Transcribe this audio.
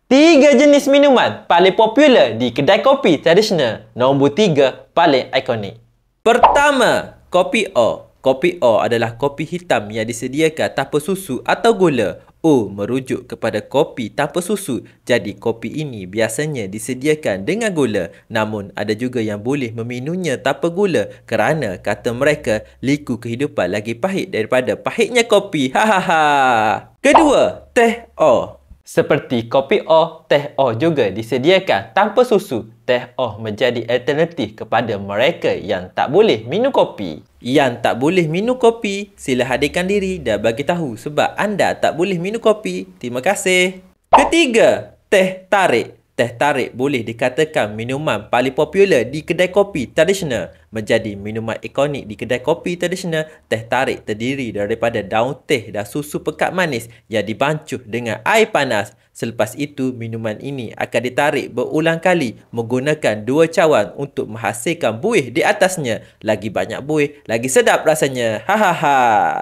Tiga jenis minuman paling popular di kedai kopi tradisional. Nombor 3 paling ikonik. Pertama, kopi O. Kopi O adalah kopi hitam yang disediakan tanpa susu atau gula. O merujuk kepada kopi tanpa susu. Jadi kopi ini biasanya disediakan dengan gula. Namun ada juga yang boleh meminumnya tanpa gula kerana kata mereka liku kehidupan lagi pahit daripada pahitnya kopi. Hahaha. Kedua, teh O. Seperti kopi O, teh O juga disediakan tanpa susu. Teh O menjadi alternatif kepada mereka yang tak boleh minum kopi. Yang tak boleh minum kopi, sila hadirkan diri dan bagi tahu sebab anda tak boleh minum kopi. Terima kasih. Ketiga, teh tarik. Teh tarik boleh dikatakan minuman paling popular di kedai kopi tradisional. Menjadi minuman ikonik di kedai kopi tradisional, teh tarik terdiri daripada daun teh dan susu pekat manis yang dibancuh dengan air panas. Selepas itu, minuman ini akan ditarik berulang kali menggunakan 2 cawan untuk menghasilkan buih di atasnya. Lagi banyak buih, lagi sedap rasanya. Hahaha.